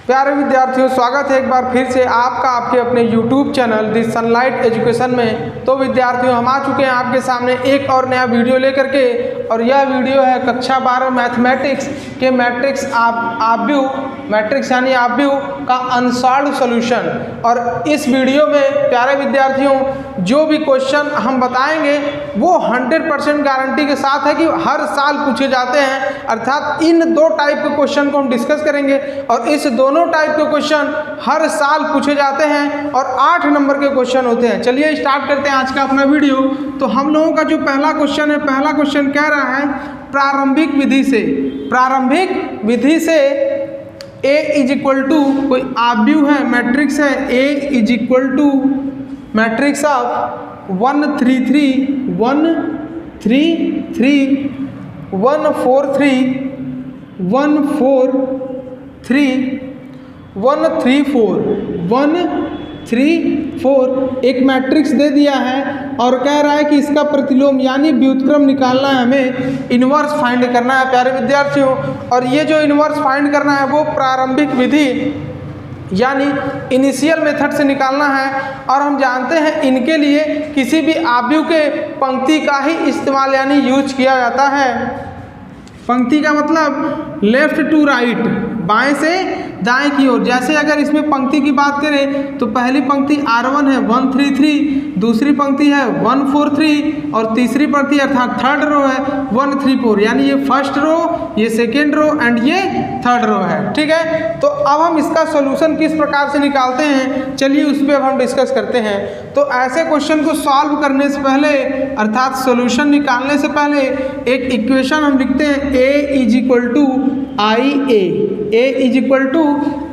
प्यारे विद्यार्थियों, स्वागत है एक बार फिर से आपका आपके अपने YouTube चैनल दी सनलाइट एजुकेशन में। तो विद्यार्थियों, हम आ चुके हैं आपके सामने एक और नया वीडियो लेकर के, और यह वीडियो है कक्षा 12 मैथमेटिक्स के मैट्रिक्स आव्यूह मैट्रिक्स यानी आव्यूह का अनसॉल्व्ड सॉल्यूशन। और इस वीडियो में प्यारे विद्यार्थियों जो भी क्वेश्चन हम बताएंगे वो 100% गारंटी के साथ है कि हर साल पूछे जाते हैं। अर्थात इन दो टाइप के क्वेश्चन को हम डिस्कस करेंगे और इस दोनों टाइप के क्वेश्चन हर साल पूछे जाते हैं और 8 नंबर के क्वेश्चन होते हैं। चलिए स्टार्ट करते हैं आज का अपना वीडियो। तो हम लोगों का जो पहला क्वेश्चन है, पहला क्वेश्चन कह रहा है प्रारंभिक विधि से A इज इक्वल टू कोई आव्यूह है, मैट्रिक्स है, A is equal to matrix of 1 3 3 1 3 3 1 4 3 1 4 3 1 3 4 1 3 4 एक मैट्रिक्स दे दिया है और कह रहा है कि इसका प्रतिलोम यानी व्युत्क्रम निकालना है, हमें इन्वर्स फाइंड करना है प्यारे विद्यार्थियों। और ये जो इन्वर्स फाइंड करना है वो प्रारंभिक विधि यानी इनिशियल मेथड से निकालना है। और हम जानते हैं इनके लिए किसी भी आव्यूह के पंक्ति का ही इस्तेमाल यानी यूज किया जाता है। पंक्ति का मतलब लेफ्ट टू राइट, बाएं से दाएं की ओर। जैसे अगर इसमें पंक्ति की बात करें तो पहली पंक्ति R1 है 1 3 3, दूसरी पंक्ति है 1 4 3 और तीसरी पंक्ति अर्थात थर्ड रो है 1 3 4। यानी ये फर्स्ट रो, ये सेकेंड रो एंड ये थर्ड रो है। ठीक है, तो अब हम इसका सॉल्यूशन किस प्रकार से निकालते हैं, चलिए उस पर अब हम डिस्कस करते हैं। तो ऐसे क्वेश्चन को सॉल्व करने से पहले अर्थात सॉल्यूशन निकालने से पहले एक इक्वेशन हम लिखते हैं A is equal to I A is equal to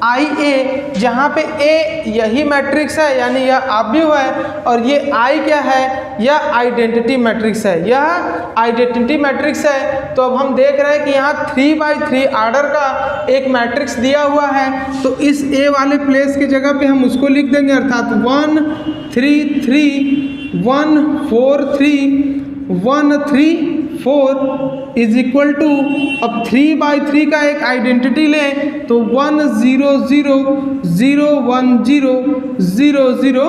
I A, जहाँ पे A यही मैट्रिक्स है यानी यह आव्यूह है और ये I क्या है, यह आइडेंटिटी मैट्रिक्स है, यह आइडेंटिटी मैट्रिक्स है। तो अब हम देख रहे हैं कि यहाँ 3x3 आर्डर का एक मैट्रिक्स दिया हुआ है, तो इस A वाले प्लेस की जगह पे हम उसको लिख देंगे अर्थात 1 3 3 1 4 3 1 3 4 इज इक्वल टू, अब 3x3 का एक आइडेंटिटी लें तो 1 0 0 0 1 0 0 0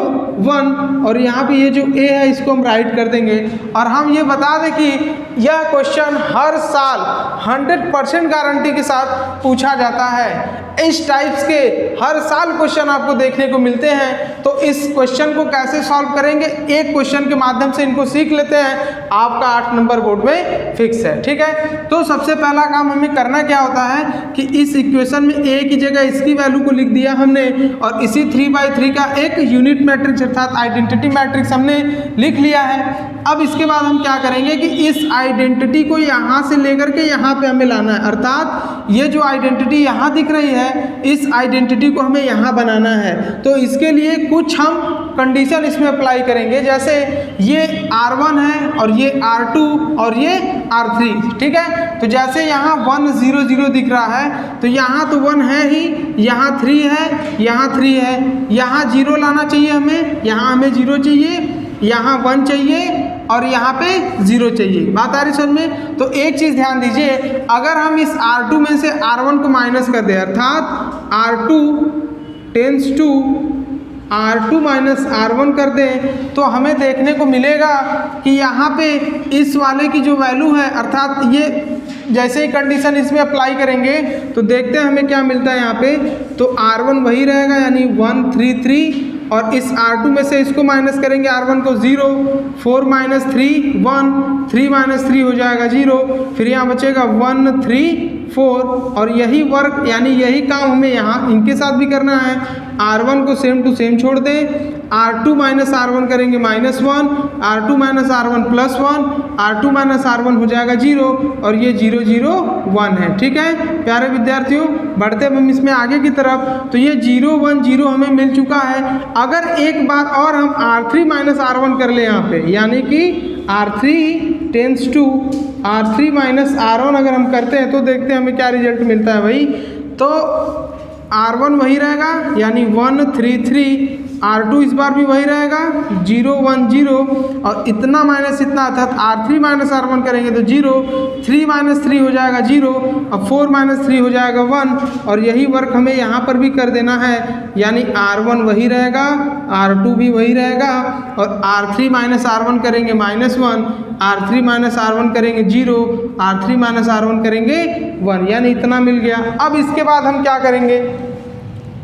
1, और यहाँ पे ये जो A है इसको हम राइट कर देंगे। और हम ये बता दें कि यह क्वेश्चन हर साल 100% गारंटी के साथ पूछा जाता है। इस टाइप्स के हर साल क्वेश्चन आपको देखने को मिलते हैं। तो इस क्वेश्चन को कैसे सॉल्व करेंगे, एक क्वेश्चन के माध्यम से इनको सीख लेते हैं, आपका 8 नंबर बोर्ड में फिक्स है। ठीक है, तो सबसे पहला काम हमें करना क्या होता है कि इस इक्वेशन में A की जगह इसकी वैल्यू को लिख दिया हमने और इसी 3x3 का एक यूनिट मैट्रिक्स अर्थात आइडेंटिटी मैट्रिक्स हमने लिख लिया है। अब इसके बाद हम क्या करेंगे कि इस आइडेंटिटी को यहाँ से लेकर के यहाँ पे हमें लाना है, अर्थात ये जो आइडेंटिटी यहाँ दिख रही है इस आइडेंटिटी को हमें यहाँ बनाना है। तो इसके लिए कुछ हम कंडीशन इसमें अप्लाई करेंगे, जैसे ये R1 है और ये R2 और ये R3। ठीक है, तो जैसे यहाँ 1 0 0 दिख रहा है तो यहाँ तो 1 है ही, यहाँ 3 है, यहाँ 3 है, यहाँ 0 लाना चाहिए हमें, यहाँ हमें 0 चाहिए, यहाँ 1 चाहिए और यहाँ पे 0 चाहिए। बात आ रही समझ में? तो एक चीज़ ध्यान दीजिए, अगर हम इस R2 में से R1 को माइनस कर दें अर्थात R2 tense to R2 minus R1 कर दें तो हमें देखने को मिलेगा कि यहाँ पे इस वाले की जो वैल्यू है अर्थात ये जैसे ही कंडीशन इसमें अप्लाई करेंगे तो देखते हैं हमें क्या मिलता है। यहाँ पे तो R1 वही रहेगा यानी 1 3 3 और इस R2 में से इसको माइनस करेंगे R1 को 0, 4 माइनस 3 1, 3 माइनस 3 हो जाएगा 0, फिर यहाँ बचेगा 1 3 4 और यही वर्क यानी यही काम हमें यहाँ इनके साथ भी करना है। R1 को सेम टू सेम छोड़ दें, R2 माइनस R1 करेंगे -1, R2 minus R1 +1, R2 minus R1 हो जाएगा 0 और ये 0 0 1 है। ठीक है प्यारे विद्यार्थियों, बढ़ते हम इसमें आगे की तरफ। तो ये 0 1 0 हमें मिल चुका है। अगर एक बार और हम R3 माइनस R1 कर ले यहाँ पे, यानी कि R3 tense to R3 minus R1 अगर हम करते हैं तो देखते हैं हमें क्या रिजल्ट मिलता है भाई। तो R1 वही रहेगा यानी 1 3 3 R2 इस बार भी वही रहेगा 0 1 0 और इतना माइनस इतना अर्थात R3 माइनस R1 करेंगे तो 0, 3 माइनस 3 हो जाएगा 0 और 4 माइनस 3 हो जाएगा 1 और यही वर्क हमें यहाँ पर भी कर देना है, यानी R1 वही रहेगा, R2 भी वही रहेगा और R3 माइनस R1 करेंगे -1, R3 माइनस R1 करेंगे 0, R3 माइनस R1 करेंगे 1, यानी इतना मिल गया। अब इसके बाद हम क्या करेंगे,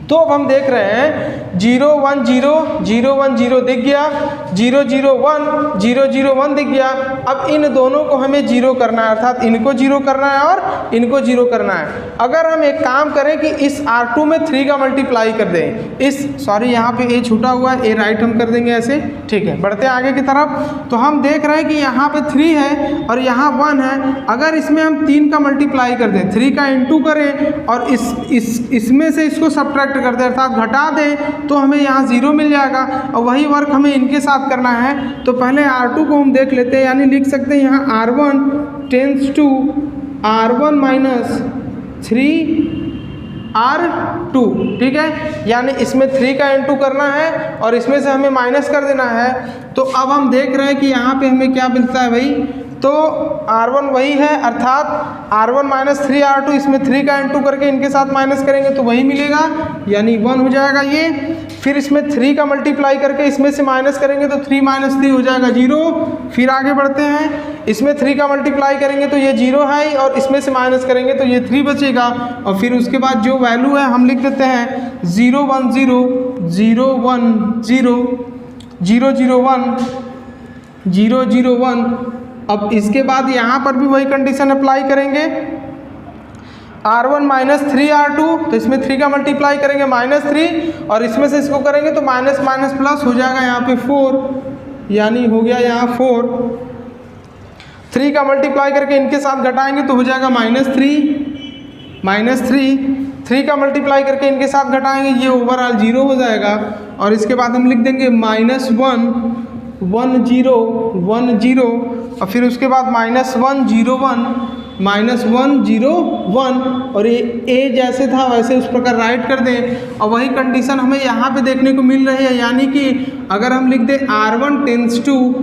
तो अब हम देख रहे हैं 0 1 0 0 1 0 दिख गया, 0 0 1 0 0 1 दिख गया। अब इन दोनों को हमें 0 करना है, अर्थात इनको 0 करना है और इनको 0 करना है। अगर हम एक काम करें कि इस R2 में 3 का मल्टीप्लाई कर दें, यहाँ पे ए छूटा हुआ है, ए राइट हम कर देंगे ऐसे, ठीक है। बढ़ते हैं आगे की तरफ, तो हम देख रहे हैं कि यहाँ पे 3 है और यहाँ 1 है। अगर इसमें हम 3 का मल्टीप्लाई कर दें, 3 का इंटू करें और इसमें से इसको सब्ट्रैक्ट कर दें अर्थात घटा दें, तो हमें यहाँ 0 मिल जाएगा और वही वर्क हमें इनके साथ करना है। तो पहले R2 को हम देख लेते हैं, यानी लिख सकते हैं यहाँ R1 tense to R1 minus 3R2, ठीक है। यानी इसमें 3 का इंटू करना है और इसमें से हमें माइनस कर देना है। तो अब हम देख रहे हैं कि यहाँ पे हमें क्या मिलता है भाई, तो R1 वही है अर्थात R1 माइनस 3R2, इसमें 3 का इंटू करके इनके साथ माइनस करेंगे तो वही मिलेगा, यानी 1 हो जाएगा ये। फिर इसमें 3 का मल्टीप्लाई करके इसमें से माइनस करेंगे तो 3 माइनस 3 हो जाएगा 0। फिर आगे बढ़ते हैं, इसमें 3 का मल्टीप्लाई करेंगे तो ये 0 है और इसमें से माइनस करेंगे तो ये 3 बचेगा और फिर उसके बाद जो वैल्यू है हम लिख देते हैं 0 1 0 0 1 0 0 0 1 0 0 1। अब इसके बाद यहाँ पर भी वही कंडीशन अप्लाई करेंगे, R1 माइनस 3R2, तो इसमें 3 का मल्टीप्लाई करेंगे -3 और इसमें से इसको करेंगे तो माइनस माइनस प्लस हो जाएगा यहाँ पे 4, यानी हो गया यहाँ 4। 3 का मल्टीप्लाई करके इनके साथ घटाएंगे तो हो जाएगा -3 3 का मल्टीप्लाई करके इनके साथ घटाएंगे, ये ओवरऑल 0 हो जाएगा और इसके बाद हम लिख देंगे -1 1 0 1 0 और फिर उसके बाद -1 0 1 और ये ए जैसे था वैसे उस प्रकार राइट कर दें और वही कंडीशन हमें यहाँ पे देखने को मिल रही है, यानी कि अगर हम लिख दें R1 tense to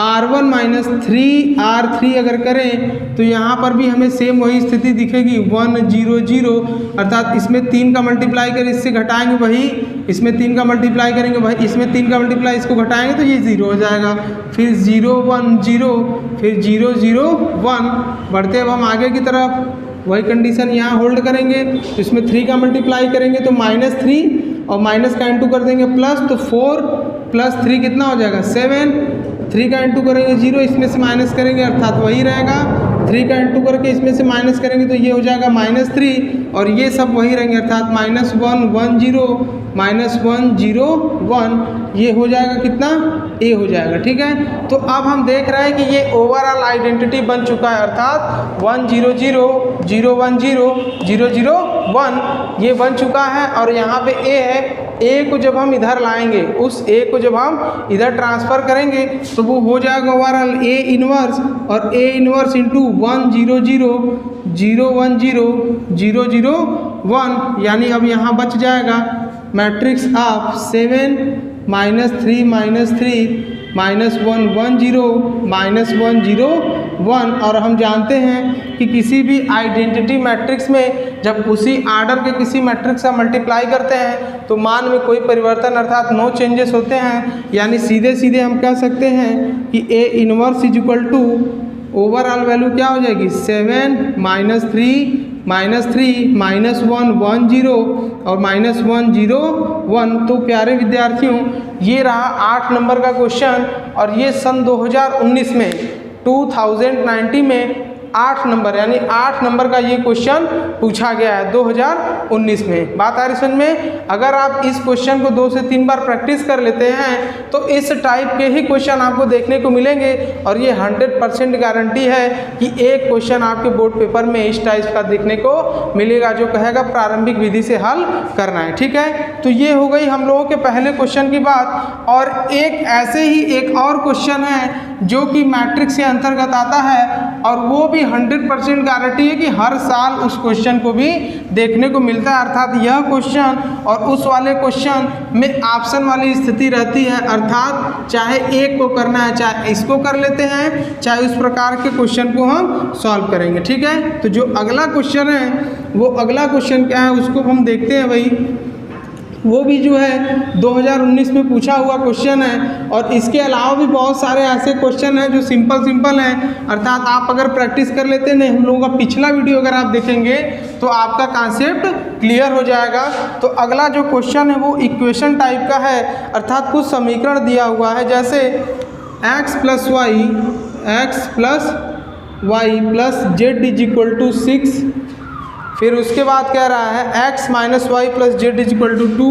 R1 minus 3R3 अगर करें तो यहाँ पर भी हमें सेम वही स्थिति दिखेगी 1 0 0 अर्थात इसमें 3 का मल्टीप्लाई कर इससे घटाएंगे वही, इसमें 3 का मल्टीप्लाई करेंगे वही, इसमें 3 का मल्टीप्लाई इसको घटाएंगे तो ये 0 हो जाएगा। फिर 0 1 0 फिर 0 0 1। बढ़ते अब हम आगे की तरफ, वही कंडीशन यहाँ होल्ड करेंगे तो इसमें 3 का मल्टीप्लाई करेंगे तो -3 और माइनस का इंटू कर देंगे प्लस, तो 4 + 3 कितना हो जाएगा 7। 3 का इंटू करेंगे 0, इसमें से माइनस करेंगे अर्थात वही रहेगा। 3 का इंटू करके इसमें से माइनस करेंगे तो ये हो जाएगा -3 और ये सब वही रहेंगे अर्थात -1 1 0 -1 0 1, ये हो जाएगा कितना ए हो जाएगा, ठीक है। तो अब हम देख रहे हैं कि ये ओवरऑल आइडेंटिटी बन चुका है अर्थात 1 0 0 0 1 0 0 0 1 ये बन चुका है और यहाँ पे ए है। ए को जब हम इधर लाएंगे, उस ए को जब हम इधर ट्रांसफ़र करेंगे तो वो हो जाएगा ओवरऑल ए इनवर्स और ए इनवर्स इंटू 1 0 0 0 1 0 0 0 1, यानी अब यहाँ बच जाएगा मैट्रिक्स ऑफ 7 -3 -3 -1 1 0 -1 0 1। और हम जानते हैं कि किसी भी आइडेंटिटी मैट्रिक्स में जब उसी आर्डर के किसी मैट्रिक्स का मल्टीप्लाई करते हैं तो मान में कोई परिवर्तन अर्थात नो चेंजेस होते हैं, यानी सीधे सीधे हम कह सकते हैं कि A inverse is equal to overall value क्या हो जाएगी 7 -3 -3 -1 1 0 और -1 0 1। तो प्यारे विद्यार्थियों, ये रहा 8 नंबर का क्वेश्चन और ये सन 2019 में 2019 में 8 नंबर यानी 8 नंबर का ये क्वेश्चन पूछा गया है 2019 में। बात आ रही समझ में? अगर आप इस क्वेश्चन को 2 से 3 बार प्रैक्टिस कर लेते हैं तो इस टाइप के ही क्वेश्चन आपको देखने को मिलेंगे और ये 100% गारंटी है कि एक क्वेश्चन आपके बोर्ड पेपर में इस टाइप का देखने को मिलेगा जो कहेगा प्रारंभिक विधि से हल करना है, ठीक है। तो ये हो गई हम लोगों के पहले क्वेश्चन की बात। और एक ऐसे ही एक और क्वेश्चन है जो कि मैट्रिक्स के अंतर्गत आता है और वो भी 100% गारंटी है कि हर साल उस क्वेश्चन को भी देखने को मिलता है। अर्थात यह क्वेश्चन और उस वाले क्वेश्चन में ऑप्शन वाली स्थिति रहती है, अर्थात चाहे एक को करना है, चाहे इसको कर लेते हैं, चाहे उस प्रकार के क्वेश्चन को हम सॉल्व करेंगे। ठीक है, तो जो अगला क्वेश्चन है वो अगला क्वेश्चन क्या है उसको हम देखते हैं भाई। वो भी जो है 2019 में पूछा हुआ क्वेश्चन है, और इसके अलावा भी बहुत सारे ऐसे क्वेश्चन हैं जो सिंपल हैं। अर्थात आप अगर प्रैक्टिस कर लेते हैं, हम लोगों का पिछला वीडियो अगर आप देखेंगे तो आपका कॉन्सेप्ट क्लियर हो जाएगा। तो अगला जो क्वेश्चन है वो इक्वेशन टाइप का है, अर्थात कुछ समीकरण दिया हुआ है, जैसे x plus Y plus Z is equal to 6। फिर उसके बाद कह रहा है x minus Y plus Z is equal to 2,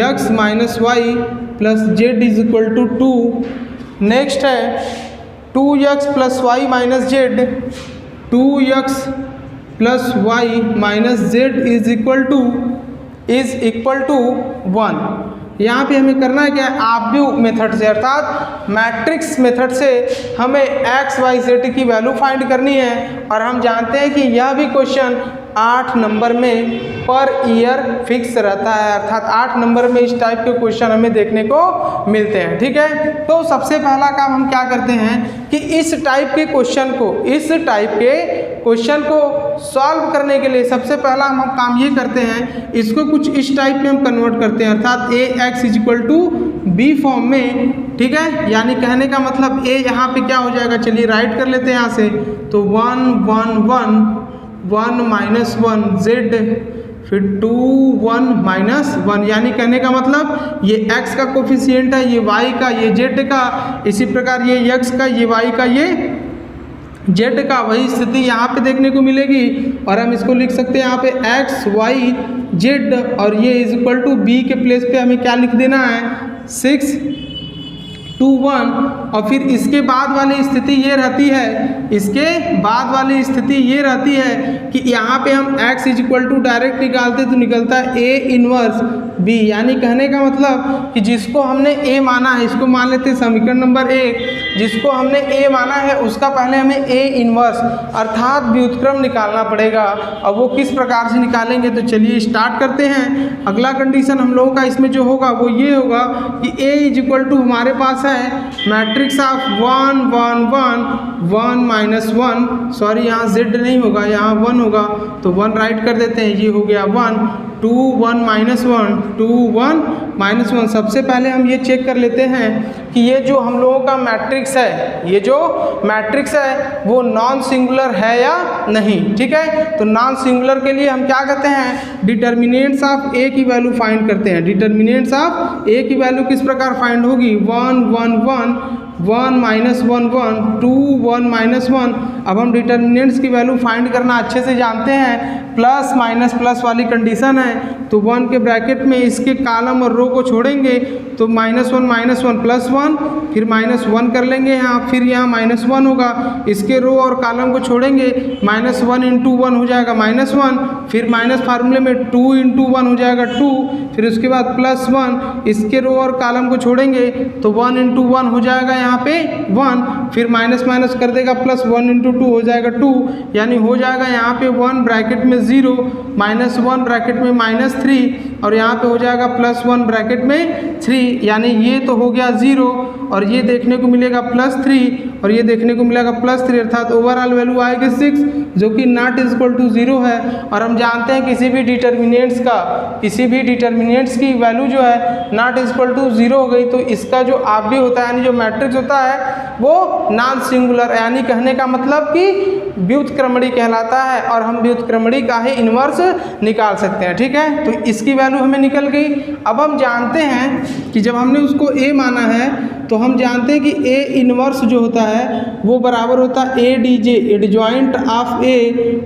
x minus Y plus Z is equal to 2। Next है 2x plus Y minus Z, 2x plus Y minus Z is equal to 1। यहाँ पे हमें करना है क्या, आब्यू मेथड से, अर्थात matrix method से हमें x y z की वैल्यू फाइंड करनी है। और हम जानते हैं कि यह भी क्वेश्चन 8 नंबर में पर ईयर फिक्स रहता है, अर्थात 8 नंबर में इस टाइप के क्वेश्चन हमें देखने को मिलते हैं। ठीक है, तो सबसे पहला काम हम क्या करते हैं कि इस टाइप के क्वेश्चन को सॉल्व करने के लिए सबसे पहला हम काम ये करते हैं, इसको कुछ इस टाइप में हम कन्वर्ट करते हैं, अर्थात ax is equal to B form में। ठीक है, यानी कहने का मतलब a यहाँ पे क्या हो जाएगा, चलिए राइट कर लेते हैं यहाँ से, तो 1 माइनस 1 जेड, फिर 2 1 माइनस 1, यानी कहने का मतलब ये x का कोफिशिएंट है, ये y का, ये z का, इसी प्रकार ये x का, ये y का, ये z का, वही स्थिति यहाँ पे देखने को मिलेगी। और हम इसको लिख सकते हैं यहाँ पे x y z, और ये इज इक्वल टू b के प्लेस पे हमें क्या लिख देना है, 6 2 1। और फिर इसके बाद वाली स्थिति ये रहती है, कि यहाँ पे हम x is equal to direct निकालते तो निकलता है a इनवर्स b, यानी कहने का मतलब कि जिसको हमने a माना है, इसको मान लेते हैं समीकरण नंबर 1, जिसको हमने a माना है उसका पहले हमें a इनवर्स अर्थात व्युत्क्रम निकालना पड़ेगा। अब वो किस प्रकार से निकालेंगे, तो चलिए स्टार्ट करते हैं। अगला कंडीशन हम लोगों का इसमें जो होगा वो ये होगा कि a इज इक्वल टू हमारे पास है मैट्रिक्स ऑफ 1 1 1 1 माइनस 1, सॉरी यहाँ z नहीं होगा, यहाँ 1 होगा, तो 1 राइट कर देते हैं, ये हो गया 1 2 1 माइनस 1 2 1 माइनस 1। सबसे पहले हम ये चेक कर लेते हैं कि ये जो हम लोगों का मैट्रिक्स है, वो नॉन सिंगुलर है या नहीं। ठीक है, तो नॉन सिंगुलर के लिए हम क्या करते हैं, डिटर्मिनेंट्स ऑफ ए की वैल्यू फाइंड करते हैं। डिटर्मिनेंट्स ऑफ ए की वैल्यू किस प्रकार फाइंड होगी, 1 1 1 1 माइनस 1 1 2 1 माइनस 1। अब हम डिटर्मिनेंट्स की वैल्यू फाइंड करना अच्छे से जानते हैं, प्लस माइनस प्लस वाली कंडीशन है, तो 1 के ब्रैकेट में इसके कॉलम और रो को छोड़ेंगे, तो -1 प्लस 1, फिर -1 कर लेंगे यहाँ, फिर यहाँ -1 होगा, इसके रो और कॉलम को छोड़ेंगे, -1 इंटू 1 हो जाएगा -1, फिर माइनस फार्मूले में 2 इंटू 1 हो जाएगा 2, फिर उसके बाद +1, इसके रो और कॉलम को छोड़ेंगे, तो 1 इंटू 1 हो जाएगा यहाँ पे 1, फिर माइनस माइनस कर देगा, +1 इंटू 2 हो जाएगा 2, यानी हो जाएगा यहाँ पे 1 ब्रैकेट में 0, -1 ब्रैकेट में -3, और यहाँ पे हो जाएगा +1 ब्रैकेट में 3, यानी ये तो हो गया 0, और ये देखने को मिलेगा +3, और ये देखने को मिलेगा +3, अर्थात ओवरऑल वैल्यू आएगी 6, जो कि नॉट इज इक्वल टू 0 है। और हम जानते हैं किसी भी डिटर्मिनेंट्स की वैल्यू जो है नॉट इज इक्वल टू 0 हो गई, तो इसका जो आव्य होता है, यानी जो मैट्रिक्स होता है, वो नॉन सिंगुलर, यानी कहने का मतलब कि व्युत्क्रमणी कहलाता है, और हम व्युत्क्रमणी का ही इन्वर्स निकाल सकते हैं। ठीक है, तो इसकी वैल्यू हमें निकल गई। अब हम जानते हैं कि जब हमने उसको a माना है, तो हम जानते हैं कि a इनवर्स जो होता है वो बराबर होता है ADJ, adjoint of a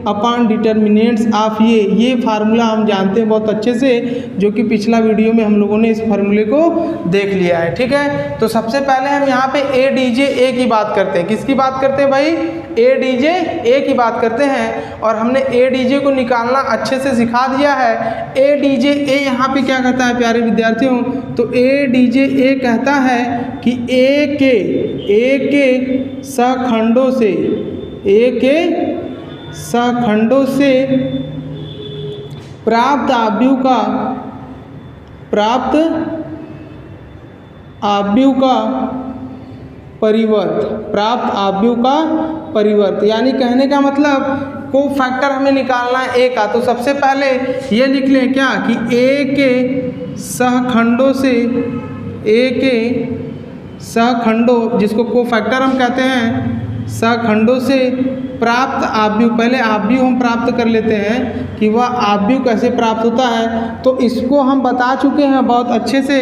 upon determinants of ये फार्मूला हम जानते हैं बहुत अच्छे से, जो कि पिछला वीडियो में हम लोगों ने इस फार्मूले को देख लिया है। ठीक है, तो सबसे पहले हम यहाँ पे ADJ A की बात करते हैं। किसकी बात करते हैं भाई, ADJ A की बात करते हैं, और हमने ADJ को निकालना अच्छे से सिखा दिया है। ADJ A यहाँ पे क्या कहता है प्यारे विद्यार्थियों, तो ADJ A कहता है कि A के सखंडों से ए के सहखंडों से प्राप्त आव्यूह का परिवर्त, यानी कहने का मतलब को फैक्टर हमें निकालना है ए का। तो सबसे पहले ये लिख लें क्या कि ए के सहखंडों जिसको को फैक्टर हम कहते हैं, सहखंडों से प्राप्त आव्यूह, पहले आव्यूह हम प्राप्त कर लेते हैं कि वह आव्यूह कैसे प्राप्त होता है। तो इसको हम बता चुके हैं बहुत अच्छे से,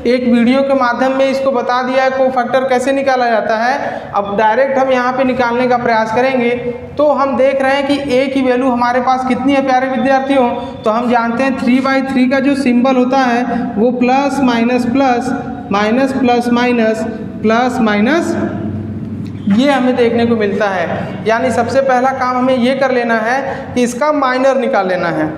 एक वीडियो के माध्यम में इसको बता दिया है को फैक्टर कैसे निकाला जाता है। अब डायरेक्ट हम यहाँ पे निकालने का प्रयास करेंगे। तो हम देख रहे हैं कि ए की वैल्यू हमारे पास कितनी है प्यारे विद्यार्थियों, तो हम जानते हैं 3/3 का जो सिंबल होता है वो plus minus plus minus plus minus plus minus ये हमें देखने को मिलता है। यानी सबसे पहला काम हमें ये कर लेना है कि इसका माइनर निकाल लेना है।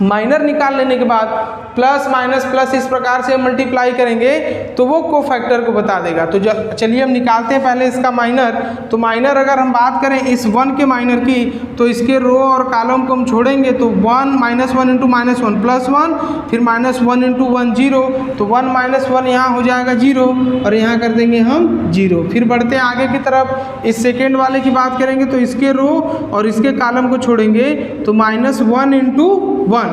माइनर निकाल लेने के बाद प्लस माइनस प्लस इस प्रकार से मल्टीप्लाई करेंगे तो वो को फैक्टर को बता देगा। तो चलिए हम निकालते हैं पहले इसका माइनर। तो माइनर अगर हम बात करें इस 1 के माइनर की, तो इसके रो और कॉलम को हम छोड़ेंगे तो 1 -1 × -1 +1, फिर -1 × 1 0, तो 1 - 1 यहाँ हो जाएगा 0 और यहाँ कर देंगे हम 0। फिर बढ़ते हैं आगे की तरफ, इस सेकेंड वाले की बात करेंगे तो इसके रो और इसके कॉलम को छोड़ेंगे तो -1 × 1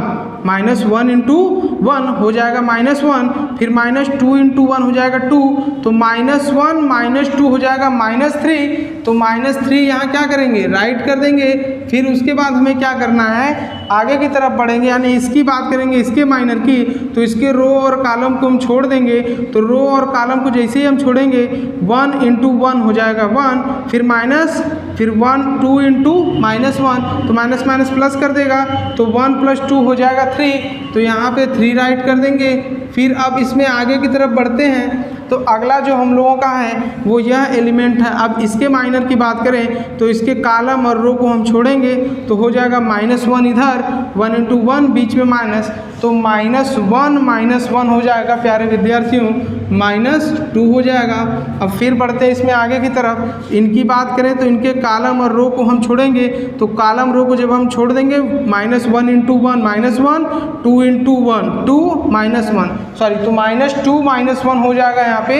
-1 × 1 हो जाएगा -1, फिर -2 × 1 हो जाएगा 2, तो -1 -2 हो जाएगा -3, तो -3 यहाँ क्या करेंगे राइट कर देंगे। फिर उसके बाद हमें क्या करना है आगे की तरफ बढ़ेंगे, यानी इसकी बात करेंगे इसके माइनर की, तो इसके रो और कॉलम को हम छोड़ देंगे। तो रो और कॉलम को जैसे ही हम छोड़ेंगे 1 × 1 हो जाएगा 1, फिर माइनस, फिर 1 2 × -1, तो माइनस माइनस प्लस कर देगा, तो 1 + 2 हो जाएगा 3, तो यहाँ पे 3 राइट कर देंगे। फिर अब इसमें आगे की तरफ बढ़ते हैं, तो अगला जो हम लोगों का है वो यह एलिमेंट है। अब इसके माइनर की बात करें तो इसके कॉलम और रो को हम छोड़ेंगे तो हो जाएगा -1 इधर, 1 × 1 बीच में माइनस, तो -1 -1 हो जाएगा प्यारे विद्यार्थियों, -2 हो जाएगा। अब फिर बढ़ते हैं इसमें आगे की तरफ, इनकी बात करें तो इनके कॉलम और रो को हम छोड़ेंगे, तो कॉलम रो को जब हम छोड़ देंगे -1 × 1 -1, 2 × 1 2 -1 सॉरी, तो -2 -1 हो जाएगा यहाँ पे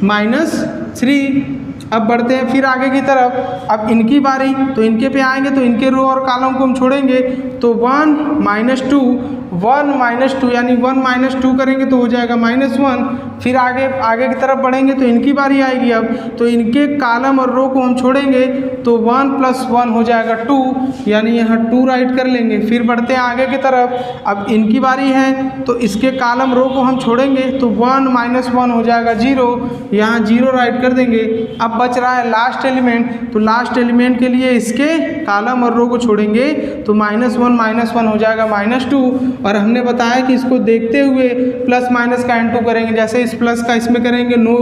-3। अब बढ़ते हैं फिर आगे की तरफ, अब इनकी बारी, तो इनके पे आएंगे तो इनके रो और कॉलम को हम छोड़ेंगे तो 1 -2 1 -2 यानी 1 -2 करेंगे तो हो जाएगा -1। फिर आगे की तरफ बढ़ेंगे तो इनकी बारी आएगी। अब तो इनके कॉलम और रो को हम छोड़ेंगे तो 1 + 1 हो जाएगा 2, यानी यहाँ 2 राइट कर लेंगे। फिर बढ़ते हैं आगे की तरफ, अब इनकी बारी है तो इसके कॉलम रो को हम छोड़ेंगे तो 1 - 1 हो जाएगा 0, यहाँ 0 राइट कर देंगे। अब बच रहा है लास्ट एलिमेंट, तो लास्ट एलिमेंट के लिए इसके कॉलम और रो को छोड़ेंगे तो -1 -1 हो जाएगा -2, और हमने बताया कि इसको देखते हुए प्लस माइनस का n2 करेंगे। जैसे इस प्लस का इसमें करेंगे नो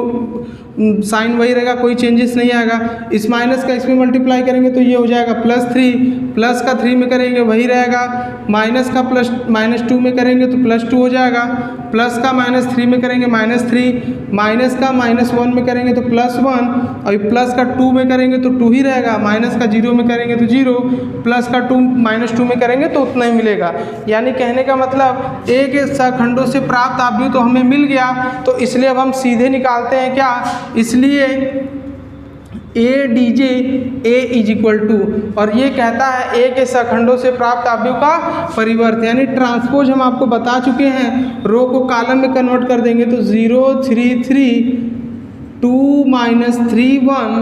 साइन वही रहेगा, कोई चेंजेस नहीं आएगा। इस माइनस का इसमें मल्टीप्लाई करेंगे तो ये हो जाएगा +3, प्लस का 3 में करेंगे वही रहेगा, माइनस का -2 में करेंगे तो +2 हो जाएगा, प्लस का -3 में करेंगे -3, माइनस का -1 में करेंगे तो +1, और प्लस का 2 में करेंगे तो 2 ही रहेगा, माइनस का 0 में करेंगे तो 0, प्लस का 2 -2 में करेंगे तो उतना ही मिलेगा। यानी कहने का मतलब ए के सहखंडों से प्राप्त आव्यूह तो हमें मिल गया, तो इसलिए अब हम सीधे निकालते हैं क्या, इसलिए ADJ A = और ये कहता है ए के सहखंडों से प्राप्त आव्यूह का परिवर्त, यानी ट्रांसपोज हम आपको बता चुके हैं। रो को कॉलम में कन्वर्ट कर देंगे तो 0 3 3 2 -3 1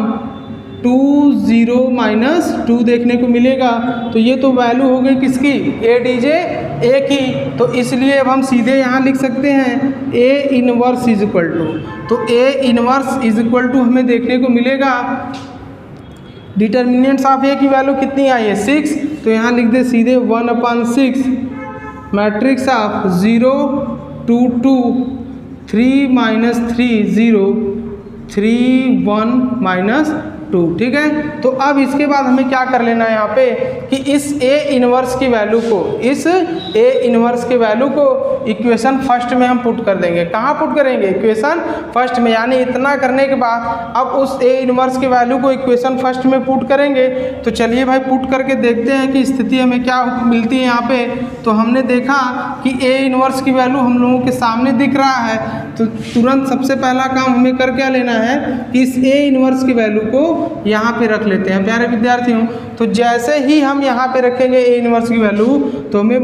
2 0 -2 देखने को मिलेगा। तो ये तो वैल्यू हो गई किसकी, ADJ A की। तो इसलिए अब हम सीधे यहाँ लिख सकते हैं A इनवर्स तो A इनवर्स हमें देखने को मिलेगा, डिटर्मिनेंट्स ऑफ A की वैल्यू कितनी आई है 6, तो यहाँ लिख दे सीधे 1/6 मैट्रिक्स ऑफ 0 2 2 3 -3 0 3 1 2। ठीक है, तो अब इसके बाद हमें क्या कर लेना है यहाँ पे कि इस A इनवर्स की वैल्यू को, इस A इनवर्स के वैल्यू को इक्वेशन फर्स्ट में हम पुट कर देंगे। कहाँ पुट करेंगे? इक्वेशन फर्स्ट में। यानी इतना करने के बाद अब उस A इनवर्स के वैल्यू को इक्वेशन फर्स्ट में पुट करेंगे। तो चलिए भाई पुट करके देखते हैं कि स्थिति हमें क्या मिलती है यहाँ पे। तो हमने देखा कि A इनवर्स की वैल्यू हम लोगों के सामने दिख रहा है, तो तुरंत सबसे पहला काम हमें कर क्या लेना है कि इस A इनवर्स की वैल्यू को यहाँ पे रख लेते हैं प्यारे विद्यार्थियों। तो जैसे ही हम यहाँ पे रखेंगे A इनवर्स की वैल्यू, तो हमें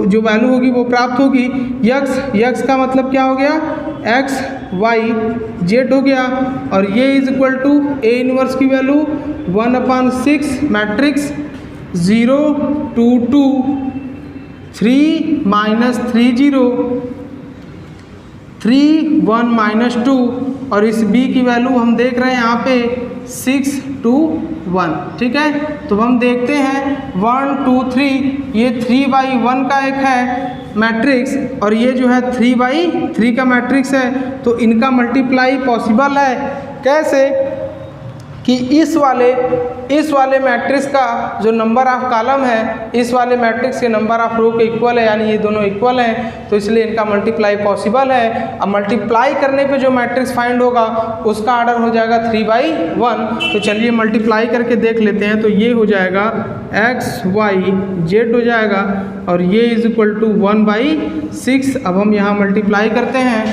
जो वैल्यू होगी वो प्राप्त होगी यक्स का मतलब क्या हो गया? एक्स वाई जेड हो गया, और ये is equal to A inverse की वैल्यू 1/6 मैट्रिक्स 0 2 2 3 -3 0 3 1 -2, और इस B की वैल्यू हम देख रहे हैं यहाँ पे 6 2 1। ठीक है, तो हम देखते हैं 1 2 3, ये 3/1 का एक है मैट्रिक्स, और ये जो है 3/3 का मैट्रिक्स है। तो इनका मल्टीप्लाई पॉसिबल है। कैसे? कि इस वाले मैट्रिक्स का जो नंबर ऑफ कॉलम है इस वाले मैट्रिक्स के नंबर ऑफ रो के इक्वल है, यानी ये दोनों इक्वल हैं, तो इसलिए इनका मल्टीप्लाई पॉसिबल है। अब मल्टीप्लाई करने पे जो मैट्रिक्स फाइंड होगा उसका ऑर्डर हो जाएगा 3/1। तो चलिए मल्टीप्लाई करके देख लेते हैं। तो ये हो जाएगा एक्स वाई जेड हो जाएगा, और ये इज इक्वल टू 1/6। अब हम यहाँ मल्टीप्लाई करते हैं,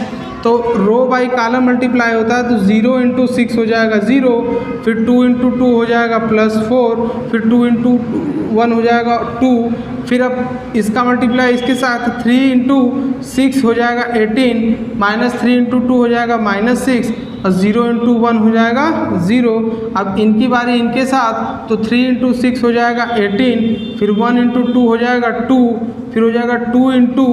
तो रो बाई कॉलम मल्टीप्लाई होता है, तो 0 × 6 हो जाएगा 0, फिर 2 × 2 हो जाएगा +4, फिर 2 × 1 हो जाएगा 2, फिर अब इसका मल्टीप्लाई इसके साथ 3 × 6 हो जाएगा 18, -3 × 2 हो जाएगा -6, और 0 × 1 हो जाएगा 0। अब इनकी बारी इनके साथ, तो 3 × 6 हो जाएगा 18, फिर 1 × 2 हो जाएगा 2, फिर हो जाएगा -2 ×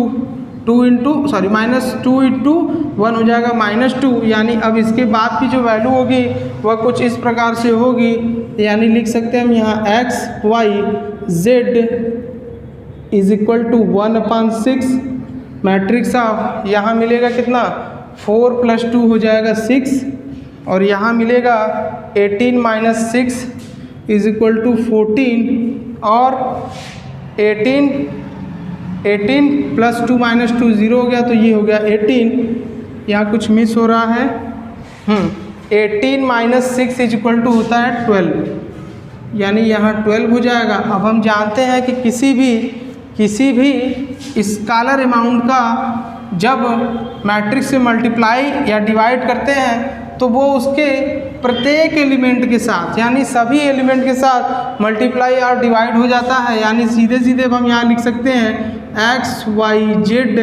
1 हो जाएगा -2। यानी अब इसके बाद की जो वैल्यू होगी वह कुछ इस प्रकार से होगी, यानी लिख सकते हैं हम यहाँ X Y Z is equal to 1/6 matrix of, यहाँ मिलेगा कितना 4 + 2 हो जाएगा 6, और यहाँ मिलेगा 18 - 6 इज इक्वल टू 14, और 18 + 2 - 2 0 हो गया, तो ये हो गया 18। यहाँ कुछ मिस हो रहा है। 18 - 6 इज इक्वल टू होता है 12, यानी यहाँ 12 हो जाएगा। अब हम जानते हैं कि किसी भी स्केलर अमाउंट का जब मैट्रिक्स से मल्टीप्लाई या डिवाइड करते हैं तो वो उसके प्रत्येक एलिमेंट के साथ, यानी सभी एलिमेंट के साथ मल्टीप्लाई और डिवाइड हो जाता है। यानी सीधे सीधे हम यहाँ लिख सकते हैं X Y Z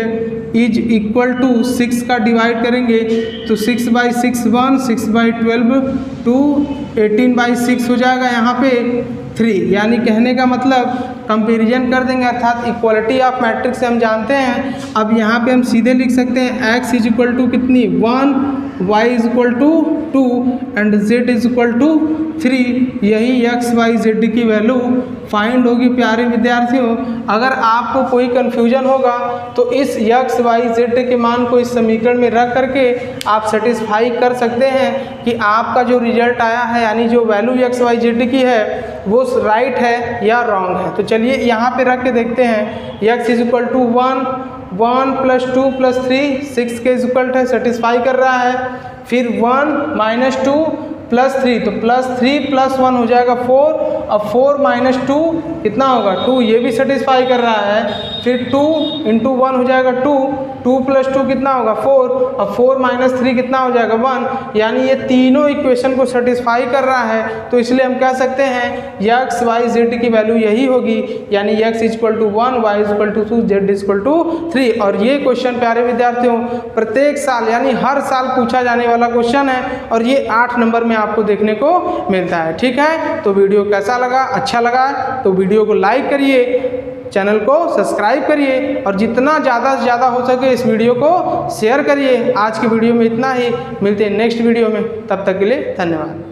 is equal to 6 का डिवाइड करेंगे तो 6/6 1, 6/12 2, 18/6 हो जाएगा यहाँ पे 3। यानी कहने का मतलब कंपैरिजन कर देंगे, अर्थात इक्वलिटी ऑफ मैट्रिक्स से हम जानते हैं। अब यहाँ पे हम सीधे लिख सकते हैं x इज इक्वल टू कितनी 1, y is equal to 2 and z is equal to 3। यही x y z की वैल्यू फाइंड होगी प्यारे विद्यार्थियों। अगर आपको कोई कन्फ्यूजन होगा तो इस x y z के मान को इस समीकरण में रख करके आप सेटिस्फाई कर सकते हैं कि आपका जो रिजल्ट आया है, यानी जो वैल्यू x y z की है वो राइट है या रॉन्ग है। तो चलिए यहाँ पे रख के देखते हैं। x इज इक्वल टू 1 + 2 + 3 6 के इज इक्वल है, सेटिस्फाई कर रहा है। फिर 1 - 2 + 3, तो +3 + 1 हो जाएगा 4, अब 4 - 2 कितना होगा 2, ये भी सेटिस्फाई कर रहा है। फिर 2 × 1 हो जाएगा 2, 2 + 2 कितना होगा 4, अब 4 - 3 कितना हो जाएगा 1। यानी ये तीनों इक्वेशन को सेटिस्फाई कर रहा है, तो इसलिए हम कह सकते हैं x y z की वैल्यू यही होगी, यानी x is equal to 1, y is equal to 2, z is equal to 3। और ये क्वेश्चन प्यारे विद्यार्थियों प्रत्येक साल यानी हर साल पूछा जाने वाला क्वेश्चन है, और ये 8 नंबर में आपको देखने को मिलता है। ठीक है, तो वीडियो कैसा लगा? अच्छा लगा तो वीडियो को लाइक करिए, चैनल को सब्सक्राइब करिए, और जितना ज़्यादा से ज़्यादा हो सके इस वीडियो को शेयर करिए। आज की वीडियो में इतना ही, मिलते हैं नेक्स्ट वीडियो में, तब तक के लिए धन्यवाद।